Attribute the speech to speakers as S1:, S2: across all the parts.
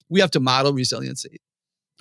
S1: we have to model resiliency.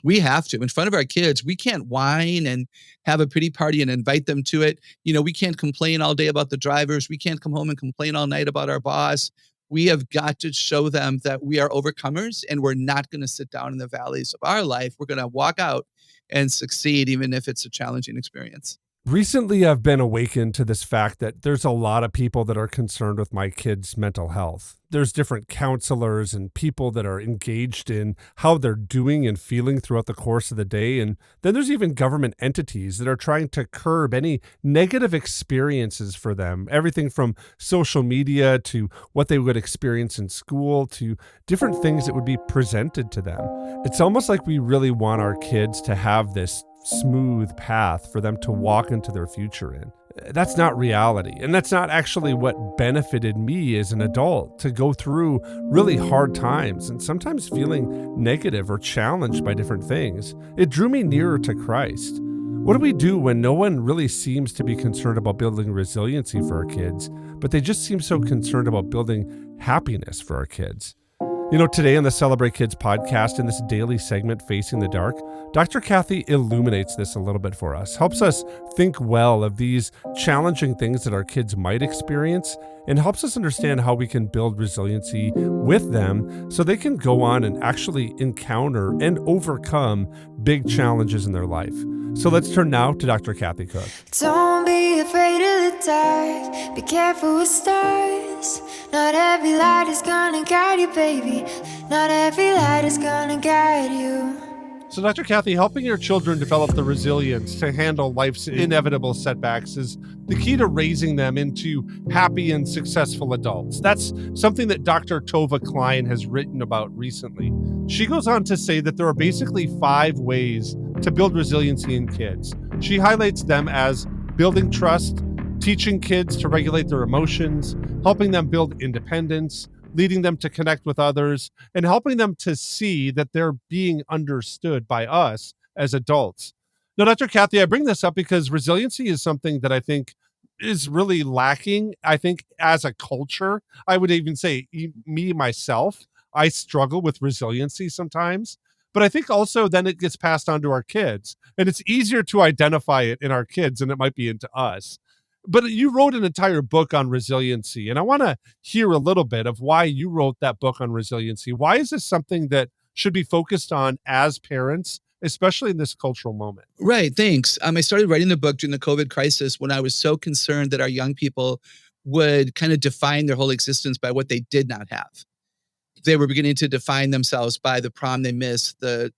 S1: We have to. In front of our kids, we can't whine and have a pity party and invite them to it. We can't complain all day about the drivers. We can't come home and complain all night about our boss. We have got to show them that we are overcomers and we're not going to sit down in the valleys of our life. We're going to walk out and succeed, even if it's a challenging experience.
S2: Recently, I've been awakened to this fact that there's a lot of people that are concerned with my kids' mental health. There's different counselors and people that are engaged in how they're doing and feeling throughout the course of the day. And then there's even government entities that are trying to curb any negative experiences for them. Everything from social media to what they would experience in school to different things that would be presented to them. It's almost like we really want our kids to have this smooth path for them to walk into their future in. That's not reality. And that's not actually what benefited me as an adult, to go through really hard times and sometimes feeling negative or challenged by different things. It drew me nearer to Christ. What do we do when no one really seems to be concerned about building resiliency for our kids, but they just seem so concerned about building happiness for our kids? Today on the Celebrate Kids podcast, in this daily segment, Facing the Dark, Dr. Kathy illuminates this a little bit for us, helps us think well of these challenging things that our kids might experience, and helps us understand how we can build resiliency with them so they can go on and actually encounter and overcome big challenges in their life. So let's turn now to Dr. Kathy Cook.
S3: Don't be afraid of the dark. Be careful with stars. Not every light is gonna guide you, baby. Not every light is gonna guide you.
S2: So, Dr. Kathy, helping your children develop the resilience to handle life's inevitable setbacks is the key to raising them into happy and successful adults. That's something that Dr. Tova Klein has written about recently. She goes on to say that there are basically 5 ways to build resiliency in kids. She highlights them as building trust, teaching kids to regulate their emotions, helping them build independence, leading them to connect with others, and helping them to see that they're being understood by us as adults. Now, Dr. Kathy, I bring this up because resiliency is something that I think is really lacking. I think as a culture, I would even say me, myself, I struggle with resiliency sometimes. But I think also then it gets passed on to our kids, and it's easier to identify it in our kids than it might be into us. But you wrote an entire book on resiliency, and I want to hear a little bit of why you wrote that book on resiliency. Why is this something that should be focused on as parents, especially in this cultural moment?
S1: Right, thanks. I started writing the book during the COVID crisis when I was so concerned that our young people would kind of define their whole existence by what they did not have. They were beginning to define themselves by the prom they missed, the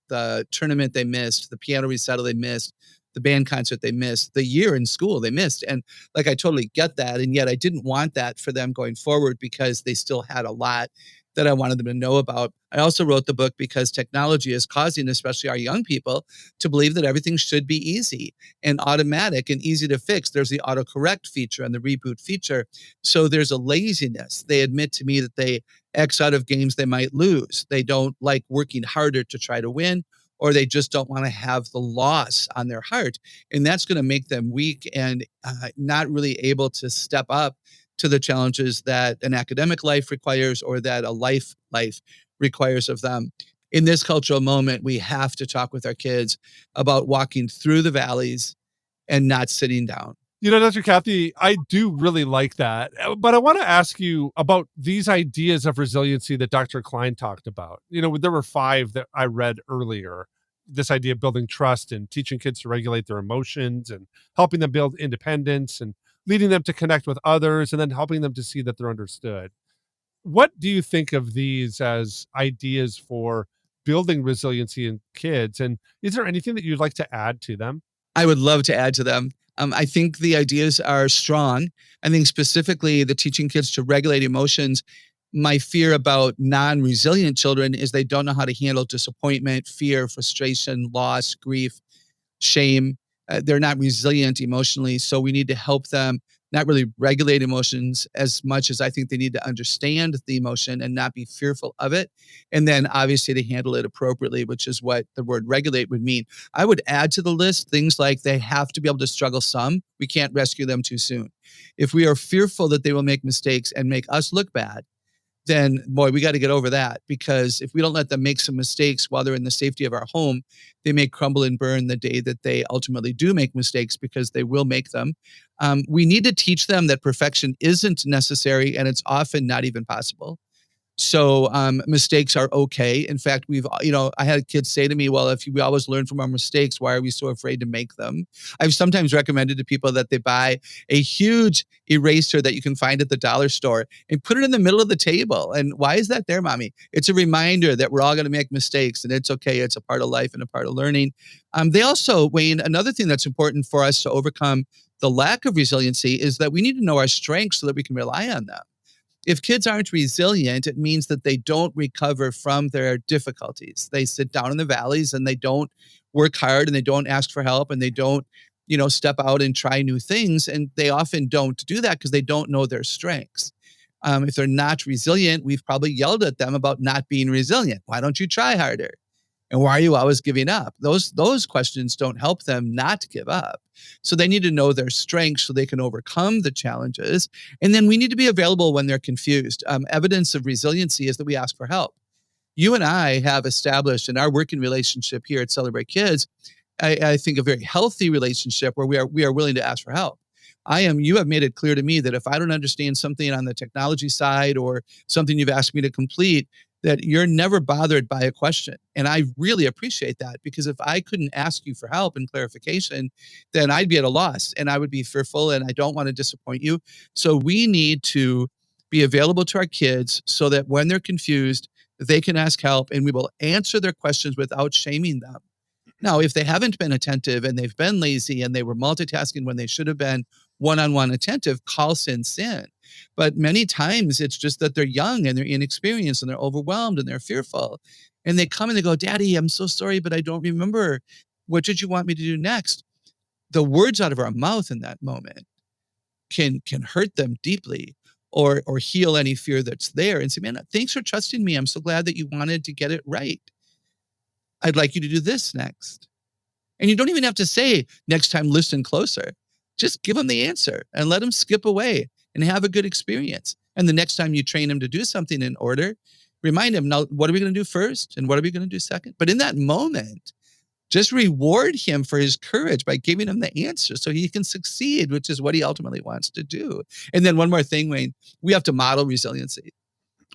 S1: tournament they missed, the piano recital they missed, the band concert they missed, the year in school they missed. And I totally get that. And yet I didn't want that for them going forward because they still had a lot that I wanted them to know about. I also wrote the book because technology is causing, especially our young people, to believe that everything should be easy and automatic and easy to fix. There's the autocorrect feature and the reboot feature. So there's a laziness. They admit to me that they X out of games they might lose. They don't like working harder to try to win, or they just don't want to have the loss on their heart. And that's going to make them weak and not really able to step up to the challenges that an academic life requires or that a life requires of them. In this cultural moment, we have to talk with our kids about walking through the valleys and not sitting down.
S2: Dr. Kathy, I do really like that. But I want to ask you about these ideas of resiliency that Dr. Klein talked about. There were 5 that I read earlier. This idea of building trust and teaching kids to regulate their emotions and helping them build independence and leading them to connect with others and then helping them to see that they're understood. What do you think of these as ideas for building resiliency in kids? And is there anything that you'd like to add to them?
S1: I would love to add to them. I think the ideas are strong. I think specifically the teaching kids to regulate emotions. My fear about non-resilient children is they don't know how to handle disappointment, fear, frustration, loss, grief, shame. They're not resilient emotionally. So we need to help them not really regulate emotions as much as I think they need to understand the emotion and not be fearful of it. And then obviously to handle it appropriately, which is what the word regulate would mean. I would add to the list things like they have to be able to struggle some. We can't rescue them too soon. If we are fearful that they will make mistakes and make us look bad, then boy, we got to get over that, because if we don't let them make some mistakes while they're in the safety of our home, they may crumble and burn the day that they ultimately do make mistakes, because they will make them. We need to teach them that perfection isn't necessary, and it's often not even possible. So mistakes are okay. In fact, I had kids say to me, well, if we always learn from our mistakes, why are we so afraid to make them? I've sometimes recommended to people that they buy a huge eraser that you can find at the dollar store and put it in the middle of the table. And why is that there, mommy? It's a reminder that we're all going to make mistakes, and it's okay. It's a part of life and a part of learning. They also, Wayne, another thing that's important for us to overcome the lack of resiliency is that we need to know our strengths so that we can rely on them. If kids aren't resilient, it means that they don't recover from their difficulties. They sit down in the valleys and they don't work hard, and they don't ask for help, and they don't, step out and try new things. And they often don't do that because they don't know their strengths. If they're not resilient, we've probably yelled at them about not being resilient. Why don't you try harder? And why are you always giving up? Those questions don't help them not give up. So they need to know their strengths so they can overcome the challenges. And then we need to be available when they're confused. Evidence of resiliency is that we ask for help. You and I have established in our working relationship here at Celebrate Kids, I think a very healthy relationship where we are willing to ask for help. You have made it clear to me that if I don't understand something on the technology side or something you've asked me to complete, that you're never bothered by a question. And I really appreciate that, because if I couldn't ask you for help and clarification, then I'd be at a loss and I would be fearful, and I don't want to disappoint you. So we need to be available to our kids so that when they're confused, they can ask help, and we will answer their questions without shaming them. Now, if they haven't been attentive and they've been lazy and they were multitasking when they should have been one-on-one attentive, call sin sin. But many times it's just that they're young and they're inexperienced and they're overwhelmed and they're fearful. And they come and they go, Daddy, I'm so sorry, but I don't remember. What did you want me to do next? The words out of our mouth in that moment can hurt them deeply, or heal any fear that's there, and say, man, thanks for trusting me. I'm so glad that you wanted to get it right. I'd like you to do this next. And you don't even have to say, next time, listen closer. Just give them the answer and let them skip away and have a good experience. And the next time you train them to do something in order, remind them, now, what are we going to do first? And what are we going to do second? But in that moment, just reward him for his courage by giving him the answer so he can succeed, which is what he ultimately wants to do. And then one more thing, Wayne, we have to model resiliency.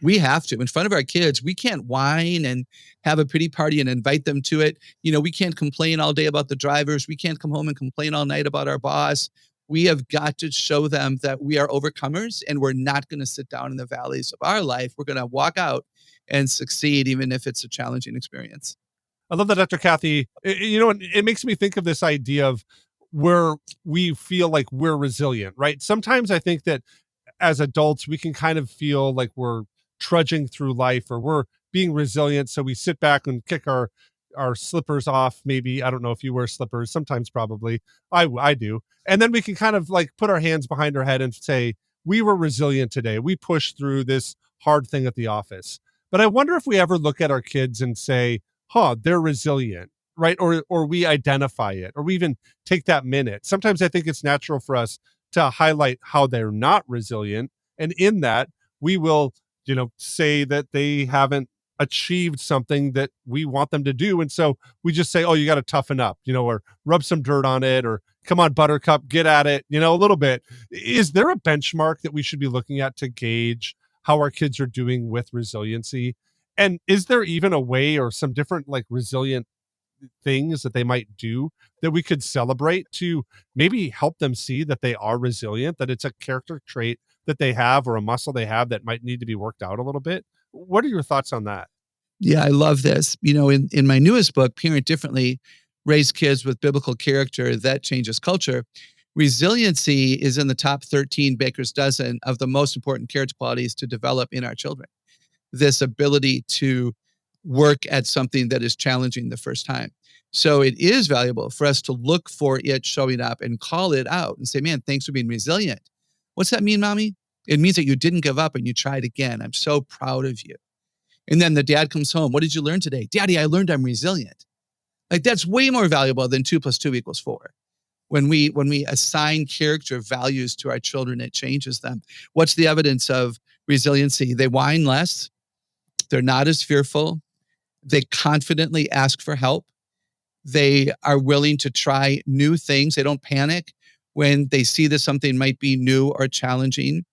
S1: We have to. In front of our kids, we can't whine and have a pity party and invite them to it. We can't complain all day about the drivers. We can't come home and complain all night about our boss. We have got to show them that we are overcomers, and we're not going to sit down in the valleys of our life. We're going to walk out and succeed, even if it's a challenging experience.
S2: I love that, Dr. Kathy. It makes me think of this idea of where we feel like we're resilient, right? Sometimes I think that as adults, we can kind of feel like we're trudging through life, or we're being resilient. So we sit back and kick our slippers off. Maybe, I don't know if you wear slippers, sometimes probably I do. And then we can kind of like put our hands behind our head and say, we were resilient today. We pushed through this hard thing at the office. But I wonder if we ever look at our kids and say, they're resilient, right? Or we identify it, or we even take that minute. Sometimes I think it's natural for us to highlight how they're not resilient. And in that, we will, say that they haven't achieved something that we want them to do. And so we just say, oh, you got to toughen up, or rub some dirt on it, or come on, buttercup, get at it, a little bit. Is there a benchmark that we should be looking at to gauge how our kids are doing with resiliency? And is there even a way, or some different like resilient things that they might do that we could celebrate to maybe help them see that they are resilient, that it's a character trait that they have, or a muscle they have that might need to be worked out a little bit? What are your thoughts on that?
S1: Yeah, I love this. In my newest book, Parent Differently, Raise Kids with Biblical Character That Changes Culture, resiliency is in the top 13 baker's dozen of the most important character qualities to develop in our children. This ability to work at something that is challenging the first time. So it is valuable for us to look for it showing up and call it out and say, man, thanks for being resilient. What's that mean, mommy? It means that you didn't give up and you tried again. I'm so proud of you. And then the dad comes home. What did you learn today? Daddy, I learned I'm resilient. Like, that's way more valuable than 2 + 2 = 4. When we assign character values to our children, it changes them. What's the evidence of Resiliency. They whine less. They're not as fearful. They confidently ask for help. They are willing to try new things. They don't panic when they see that something might be new or challenging.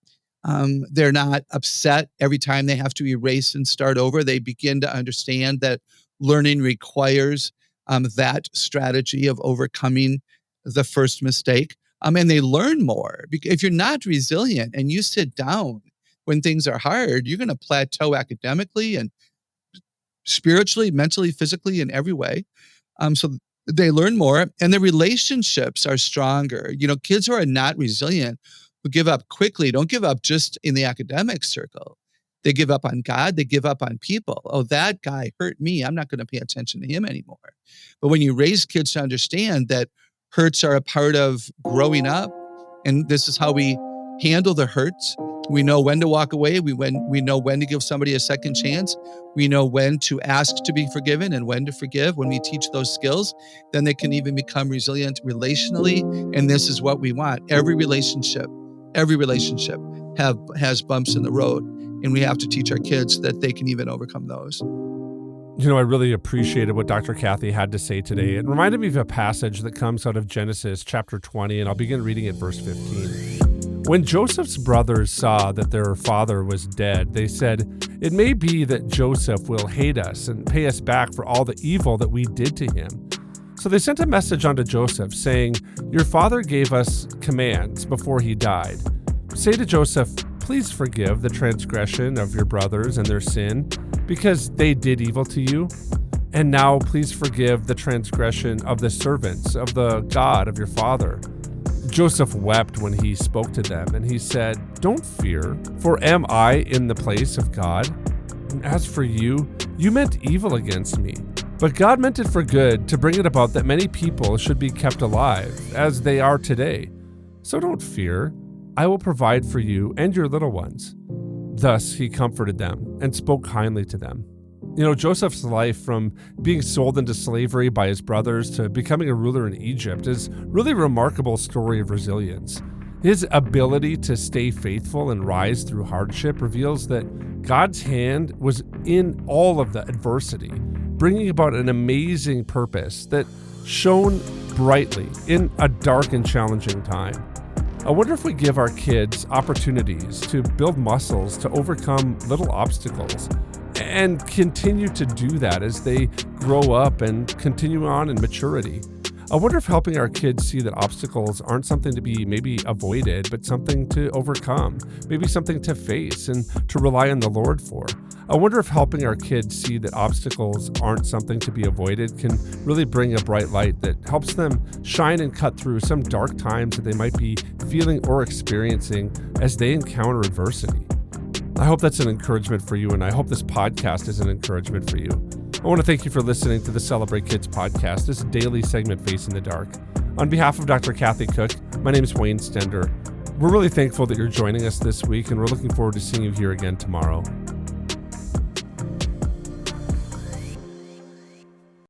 S1: They're not upset every time they have to erase and start over. They begin to understand that learning requires that strategy of overcoming the first mistake. And they learn more. If you're not resilient and you sit down when things are hard, you're going to plateau academically and spiritually, mentally, physically, in every way. So they learn more, and the relationships are stronger. Kids who are not resilient, who give up quickly, don't give up just in the academic circle. They give up on God. They give up on people. Oh, that guy hurt me. I'm not going to pay attention to him anymore. But when you raise kids to understand that hurts are a part of growing up, and this is how we handle the hurts. We know when to walk away. We know when to give somebody a second chance. We know when to ask to be forgiven and when to forgive. When we teach those skills, then they can even become resilient relationally. And this is what we want. Every relationship has bumps in the road. And we have to teach our kids that they can even overcome those.
S2: I really appreciated what Dr. Kathy had to say today. It reminded me of a passage that comes out of Genesis chapter 20, and I'll begin reading at verse 15. When Joseph's brothers saw that their father was dead, they said, "It may be that Joseph will hate us and pay us back for all the evil that we did to him." So they sent a message unto Joseph, saying, "Your father gave us commands before he died. Say to Joseph, please forgive the transgression of your brothers and their sin, because they did evil to you. And now please forgive the transgression of the servants of the God of your father." Joseph wept when he spoke to them, and he said, "Don't fear, for am I in the place of God? And as for you, you meant evil against me, but God meant it for good, to bring it about that many people should be kept alive, as they are today. So don't fear, I will provide for you and your little ones." Thus he comforted them and spoke kindly to them. Joseph's life, from being sold into slavery by his brothers to becoming a ruler in Egypt, is really a remarkable story of resilience. His ability to stay faithful and rise through hardship reveals that God's hand was in all of the adversity, bringing about an amazing purpose that shone brightly in a dark and challenging time. I wonder if we give our kids opportunities to build muscles to overcome little obstacles and continue to do that as they grow up and continue on in maturity. I wonder if helping our kids see that obstacles aren't something to be maybe avoided, but something to overcome, maybe something to face and to rely on the Lord for. I wonder if helping our kids see that obstacles aren't something to be avoided can really bring a bright light that helps them shine and cut through some dark times that they might be feeling or experiencing as they encounter adversity. I hope that's an encouragement for you, and I hope this podcast is an encouragement for you. I want to thank you for listening to the Celebrate Kids podcast, this daily segment, Facing the Dark. On behalf of Dr. Kathy Cook, my name is Wayne Stender. We're really thankful that you're joining us this week, and we're looking forward to seeing you here again tomorrow.